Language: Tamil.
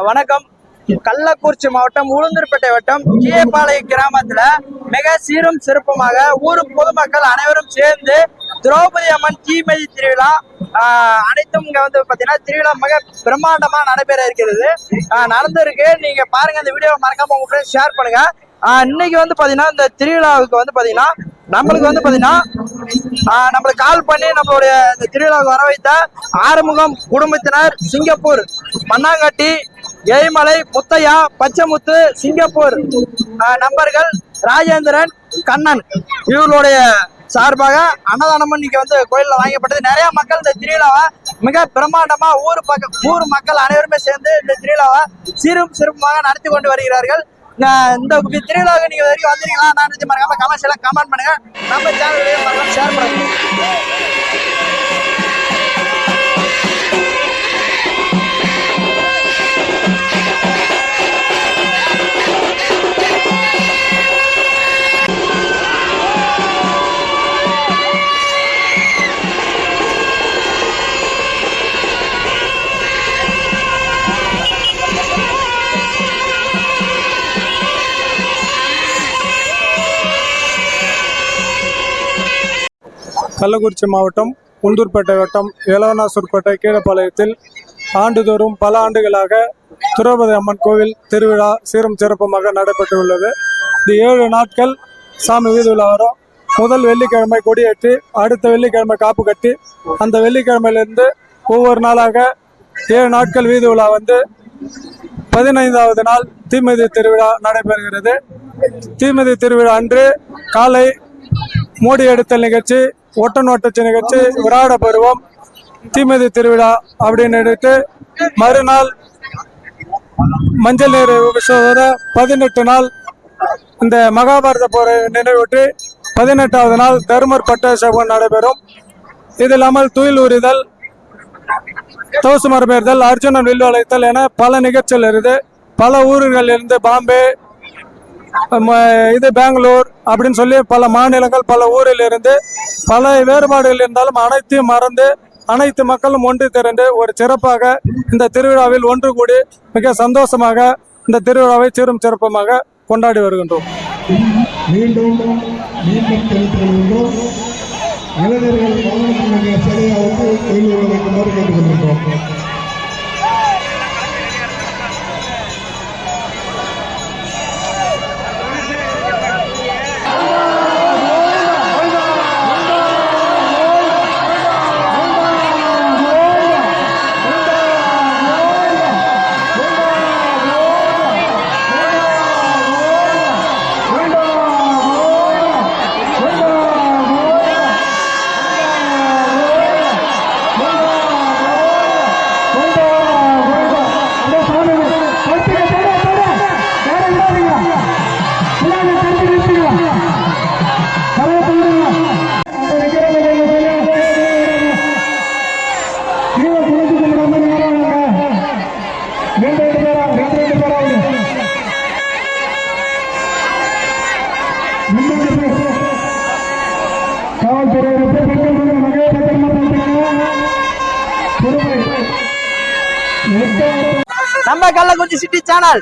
வணக்கம். கள்ளக்குறிச்சி மாவட்டம் உளுந்தூர்பேட்டை வட்டம் கீழப்பாளையம் கிராமத்துல மிக சீரும் சிறப்புமாக ஊர் பொதுமக்கள் அனைவரும் சேர்ந்து திரௌபதி அம்மன் தீமிதி திருவிழா அனைத்தும் இங்க பாத்தீங்கன்னா திருவிழா மிக பிரம்மாண்டமா நடைபெற இருக்கிறது. நடந்திருக்கு. நீங்க பாருங்க, இந்த வீடியோ மறக்காம உங்க ஃப்ரெண்ட்ஸ் ஷேர் பண்ணுங்க. இன்னைக்கு பாத்தீங்கன்னா இந்த திருவிழாவுக்கு பாத்தீங்கன்னா நம்மளுக்கு நம்மளுக்கு கால் பண்ணி நம்மளுடைய இந்த திருவிழாவுக்கு வர வைத்த ஆறுமுகம் குடும்பத்தினர், சிங்கப்பூர் மண்ணாங்கட்டி, எய்மலை, முத்தையா, பச்சைமுத்து, சிங்கப்பூர் நண்பர்கள், ராஜேந்திரன், கண்ணன் இவர்களுடைய சார்பாக அன்னதானமும் இன்னைக்கு கோயில்ல வாங்கப்பட்டது. நிறைய மக்கள் இந்த திருவிழாவை மிக பிரம்மாண்டமா ஊர் மக்கள் அனைவருமே சேர்ந்து இந்த திருவிழாவை சீரும் சிறப்புமாக நடத்தி கொண்டு வருகிறார்கள். இந்த திருவிழாவுக்கு நீங்க வரைக்கும் வந்தீங்களா? நான் மறக்காம கமெண்ட்ஸ் எல்லாம் கமெண்ட் பண்ணுங்க. நம்ம சேனலையும் மறக்காம ஷேர் பண்ணுங்க. கள்ளக்குறிச்சி மாவட்டம் உளுந்தூர்பேட்டை வட்டம் எலவனாசூர்பேட்டை கீழப்பாளையத்தில் ஆண்டுதோறும் பல ஆண்டுகளாக திரௌபதி அம்மன் கோவில் திருவிழா சீரும் சிறப்புமாக நடைபெற்றுள்ளது. இது 7 நாட்கள் சாமி வீதி உலா வரும். முதல் வெள்ளிக்கிழமை கொடியேற்றி, அடுத்த வெள்ளிக்கிழமை காப்பு கட்டி, அந்த வெள்ளிக்கிழமையிலிருந்து ஒவ்வொரு நாளாக 7 நாட்கள் வீதி உலா 15வது நாள் தீமிதி திருவிழா நடைபெறுகிறது. தீமிதி திருவிழா அன்று காலை மூடி எடுத்தல் நிகழ்ச்சி, ஒட்டன் ஒட்டச்சி நிகழ்ச்சி, விராட பருவம், தீமிதி திருவிழா அப்படின்னு எடுத்து மறுநாள் மஞ்சள் நீர் விசோத 18 நாள் இந்த மகாபாரத போரை நினைவூட்டி 18வது நாள் தர்மர் பட்டாபிஷேகம் நடைபெறும். இது இல்லாமல் துயில் உரிதல், தோசு மரபேறுதல், அர்ஜுனன் வில்லு அழைத்தல் என பல நிகழ்ச்சிகள் இருக்குது. பல ஊர்களில் இருந்து பாம்பே, பெங்களூர் அப்படின்னு சொல்லி பல மாநிலங்கள், பல ஊரில் இருந்து பல வேறுபாடுகள் இருந்தாலும் அனைத்தையும் மறந்து அனைத்து மக்களும் ஒன்று திரண்டு ஒரு சிறப்பாக இந்த திருவிழாவில் ஒன்று கூடி மிக சந்தோஷமாக இந்த திருவிழாவை சீரும் சிறப்புமாக கொண்டாடி வருகின்றோம். மீண்டும் கேட்டுக்கொண்டிருக்கிறோம். நம்ம கள்ளக்குறிச்சி சிட்டி சேனல்